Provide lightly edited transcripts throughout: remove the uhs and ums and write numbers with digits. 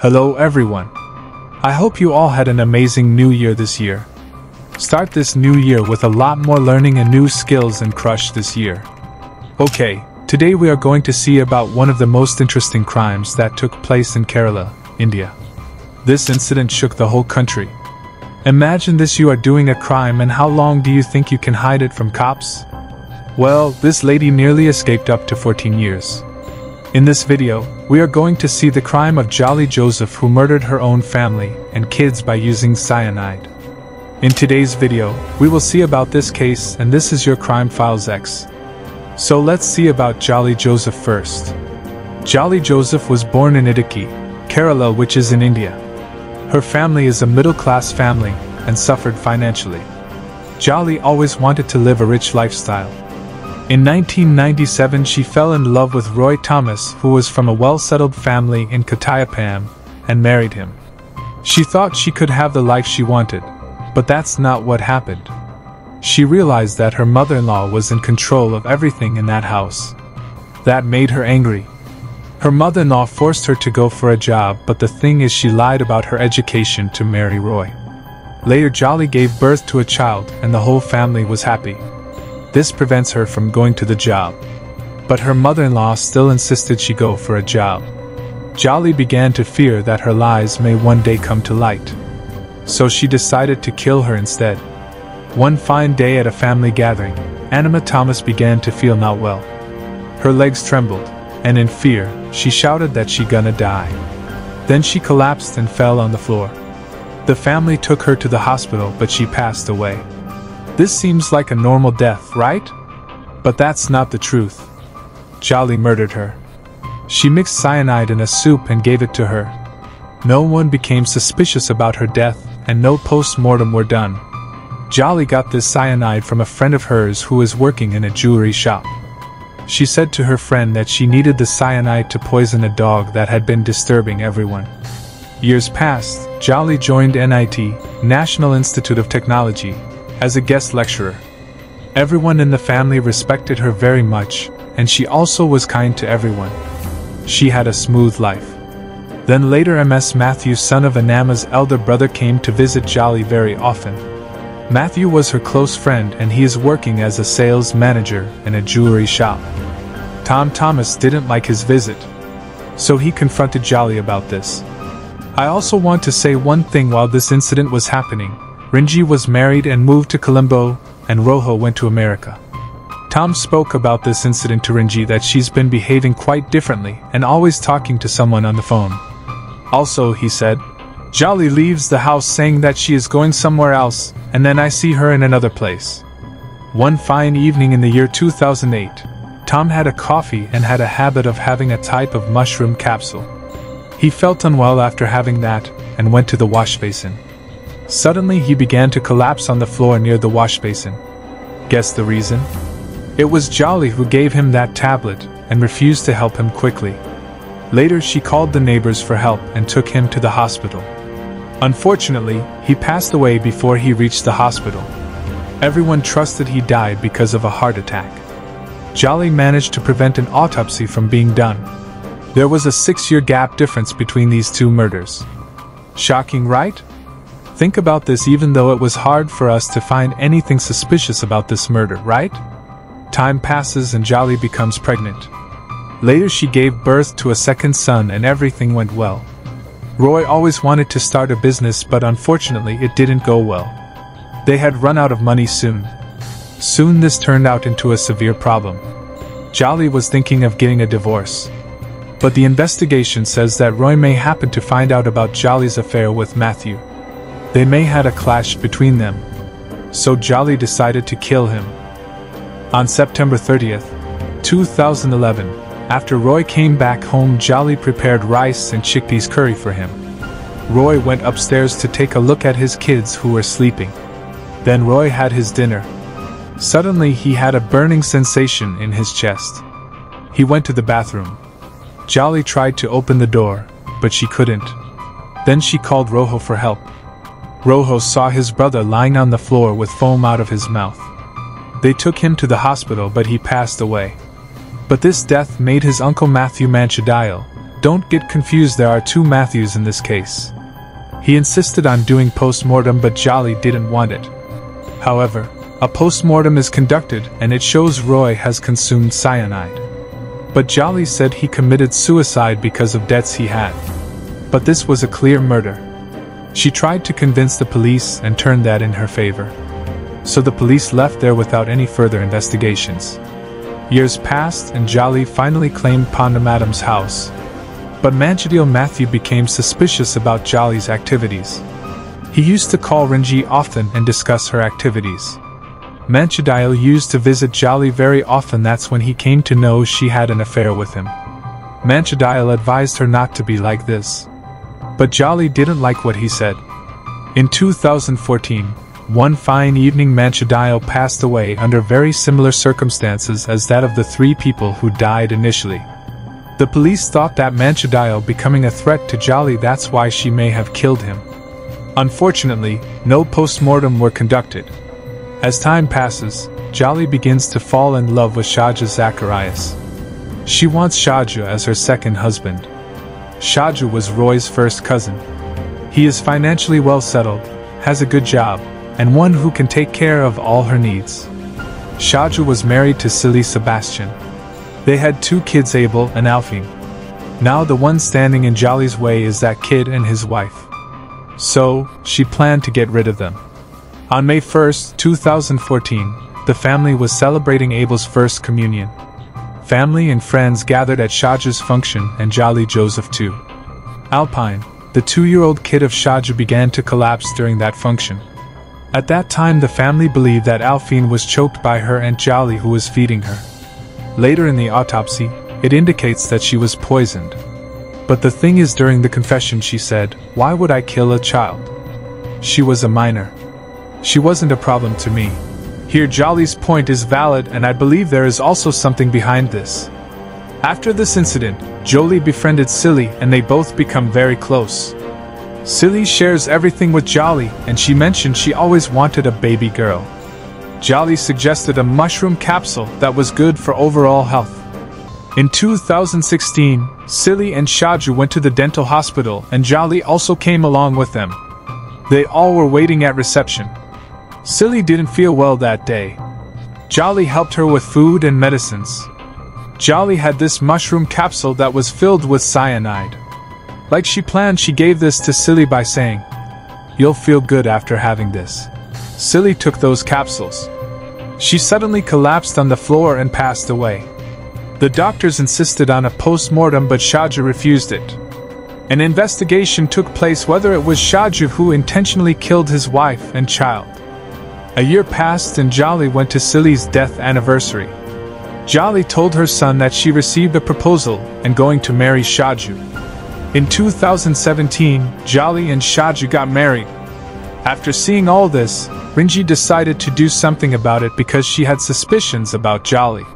Hello everyone. I hope you all had an amazing new year this year. Start this new year with a lot more learning and new skills and crush this year. Okay, today we are going to see about one of the most interesting crimes that took place in Kerala, India. This incident shook the whole country. Imagine this: you are doing a crime, and how long do you think you can hide it from cops? Well, this lady nearly escaped up to 14 years. In this video, we are going to see the crime of Jolly Joseph, who murdered her own family and kids by using cyanide. In today's video, we will see about this case, and this is your Crime Files X. So let's see about Jolly Joseph first. Jolly Joseph was born in Idukki, Kerala, which is in India. Her family is a middle-class family and suffered financially. Jolly always wanted to live a rich lifestyle. In 1997, she fell in love with Roy Thomas, who was from a well-settled family in Kottayam, and married him. She thought she could have the life she wanted, but that's not what happened. She realized that her mother-in-law was in control of everything in that house. That made her angry. Her mother-in-law forced her to go for a job, but the thing is, she lied about her education to marry Roy. Later, Jolly gave birth to a child, and the whole family was happy. This prevents her from going to the job. But her mother-in-law still insisted she go for a job. Jolly began to fear that her lies may one day come to light. So she decided to kill her instead. One fine day at a family gathering, Anima Thomas began to feel not well. Her legs trembled, and in fear, she shouted that she gonna die. Then she collapsed and fell on the floor. The family took her to the hospital, but she passed away. This seems like a normal death, right? But that's not the truth. Jolly murdered her. She mixed cyanide in a soup and gave it to her. No one became suspicious about her death, and no post-mortem were done. Jolly got this cyanide from a friend of hers who was working in a jewelry shop. She said to her friend that she needed the cyanide to poison a dog that had been disturbing everyone. Years passed. Jolly joined NIT, National Institute of Technology, as a guest lecturer. Everyone in the family respected her very much, and she also was kind to everyone. She had a smooth life. Then later, Ms. Matthew, son of Anama's elder brother, came to visit Jolly very often. Matthew was her close friend, and he is working as a sales manager in a jewelry shop. Tom Thomas didn't like his visit, so he confronted Jolly about this. I also want to say one thing: while this incident was happening, Rinji was married and moved to Colombo, and Rojo went to America. Tom spoke about this incident to Rinji, that she's been behaving quite differently and always talking to someone on the phone. Also, he said, Jolly leaves the house saying that she is going somewhere else, and then I see her in another place. One fine evening in the year 2008, Tom had a coffee and had a habit of having a type of mushroom capsule. He felt unwell after having that and went to the wash basin. Suddenly, he began to collapse on the floor near the wash basin. Guess the reason? It was Jolly who gave him that tablet and refused to help him quickly. Later, she called the neighbors for help and took him to the hospital. Unfortunately, he passed away before he reached the hospital. Everyone trusted he died because of a heart attack. Jolly managed to prevent an autopsy from being done. There was a 6-year gap difference between these two murders. Shocking, right? Think about this. Even though it was hard for us to find anything suspicious about this murder, right? Time passes and Jolly becomes pregnant. Later, she gave birth to a second son, and everything went well. Roy always wanted to start a business, but unfortunately it didn't go well. They had run out of money soon. Soon this turned out into a severe problem. Jolly was thinking of getting a divorce. But the investigation says that Roy may happen to find out about Jolly's affair with Matthew. They may had a clash between them. So Jolly decided to kill him. On September 30th, 2011, after Roy came back home, Jolly prepared rice and chickpeas curry for him. Roy went upstairs to take a look at his kids who were sleeping. Then Roy had his dinner. Suddenly, he had a burning sensation in his chest. He went to the bathroom. Jolly tried to open the door, but she couldn't. Then she called Rojo for help. Rojo saw his brother lying on the floor with foam out of his mouth. They took him to the hospital, but he passed away. But this death made his uncle Matthew Manchadial, Don't get confused, there are two Matthews in this case. He insisted on doing post-mortem, but Jolly didn't want it. However, a post-mortem is conducted and it shows Roy has consumed cyanide. But Jolly said he committed suicide because of debts he had. But this was a clear murder. She tried to convince the police and turned that in her favor. So the police left there without any further investigations. Years passed and Jolly finally claimed Pondamadam's house. But Manchadil Matthew became suspicious about Jolly's activities. He used to call Rinji often and discuss her activities. Manchadil used to visit Jolly very often. That's when he came to know she had an affair with him. Manchadil advised her not to be like this. But Jolly didn't like what he said. In 2014, one fine evening Manchadil passed away under very similar circumstances as that of the three people who died initially. The police thought that Manchadil becoming a threat to Jolly, that's why she may have killed him. Unfortunately, no post-mortem were conducted. As time passes, Jolly begins to fall in love with Shahja Zacharias. She wants Shahja as her second husband. Shahja was Roy's first cousin. He is financially well settled, has a good job, and one who can take care of all her needs. Shahja was married to Silly Sebastian. They had two kids, Abel and Alfine. Now the one standing in Jolly's way is that kid and his wife. So, she planned to get rid of them. On May 1st, 2014, the family was celebrating Abel's first communion. Family and friends gathered at Shahja's function and Jolly Joseph too. Alpine, the 2-year-old kid of Shahja, began to collapse during that function. At that time the family believed that Alfine was choked by her Aunt Jolly, who was feeding her. Later in the autopsy, it indicates that she was poisoned. But the thing is, during the confession she said, "Why would I kill a child? She was a minor. She wasn't a problem to me." Here Jolly's point is valid, and I believe there is also something behind this. After this incident, Jolie befriended Silly and they both become very close. Silly shares everything with Jolly, and she mentioned she always wanted a baby girl. Jolly suggested a mushroom capsule that was good for overall health. In 2016, Silly and Shahja went to the dental hospital and Jolly also came along with them. They all were waiting at reception. Silly didn't feel well that day. Jolly helped her with food and medicines. Jolly had this mushroom capsule that was filled with cyanide. Like she planned, she gave this to Silly by saying, "You'll feel good after having this." Silly took those capsules. She suddenly collapsed on the floor and passed away. The doctors insisted on a post-mortem, but Shahja refused it. An investigation took place whether it was Shahja who intentionally killed his wife and child. A year passed and Jolly went to Silly's death anniversary. Jolly told her son that she received a proposal and going to marry Shahja. In 2017, Jolly and Shahja got married. After seeing all this, Rinji decided to do something about it because she had suspicions about Jolly.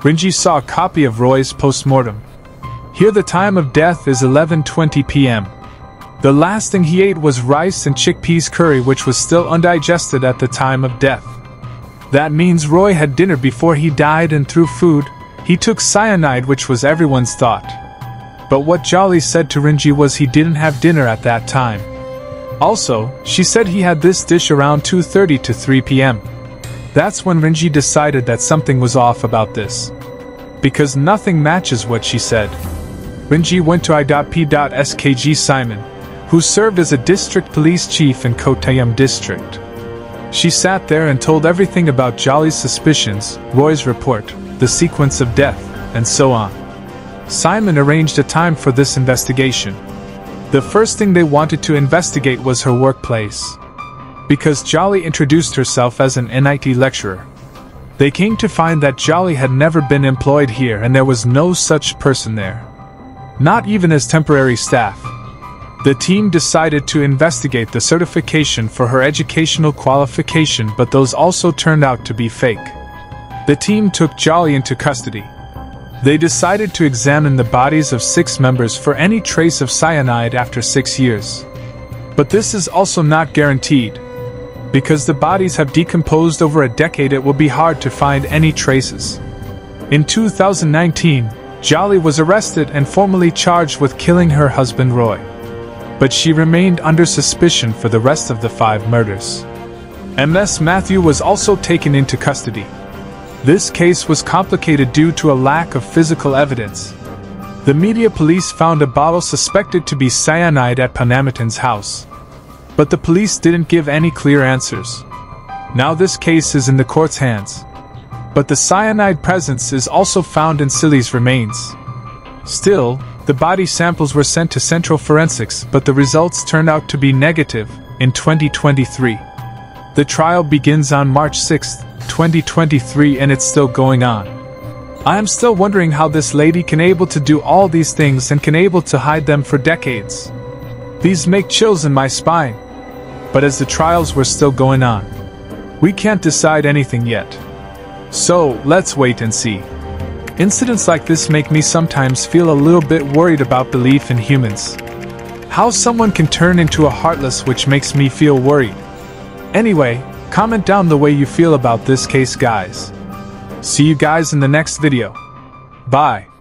Rinji saw a copy of Roy's post-mortem. Here the time of death is 11:20 p.m. The last thing he ate was rice and chickpeas curry, which was still undigested at the time of death. That means Roy had dinner before he died, and through food, he took cyanide, which was everyone's thought. But what Jolly said to Rinji was he didn't have dinner at that time. Also, she said he had this dish around 2:30 to 3 p.m. That's when Rinji decided that something was off about this. Because nothing matches what she said. Rinji went to I.P.SKG Simon, who served as a district police chief in Kottayam district. She sat there and told everything about Jolly's suspicions, Roy's report, the sequence of death, and so on. Simon arranged a time for this investigation. The first thing they wanted to investigate was her workplace. Because Jolly introduced herself as an NIT lecturer. They came to find that Jolly had never been employed here and there was no such person there. Not even as temporary staff. The team decided to investigate the certification for her educational qualification, but those also turned out to be fake. The team took Jolly into custody. They decided to examine the bodies of 6 members for any trace of cyanide after 6 years. But this is also not guaranteed. Because the bodies have decomposed over a decade, it will be hard to find any traces. In 2019, Jolly was arrested and formally charged with killing her husband Roy. But she remained under suspicion for the rest of the 5 murders. Ms. Matthew was also taken into custody. This case was complicated due to a lack of physical evidence. The media police found a bottle suspected to be cyanide at Panamatan's house. But the police didn't give any clear answers. Now this case is in the court's hands. But the cyanide presence is also found in Cilly's remains. Still, the body samples were sent to Central Forensics, but the results turned out to be negative in 2023. The trial begins on March 6, 2023, and it's still going on. I am still wondering how this lady can able to do all these things and can able to hide them for decades. These make chills in my spine. But as the trials were still going on, we can't decide anything yet. So, let's wait and see. Incidents like this make me sometimes feel a little bit worried about belief in humans. How someone can turn into a heartless, which makes me feel worried. Anyway, comment down the way you feel about this case, guys. See you guys in the next video. Bye.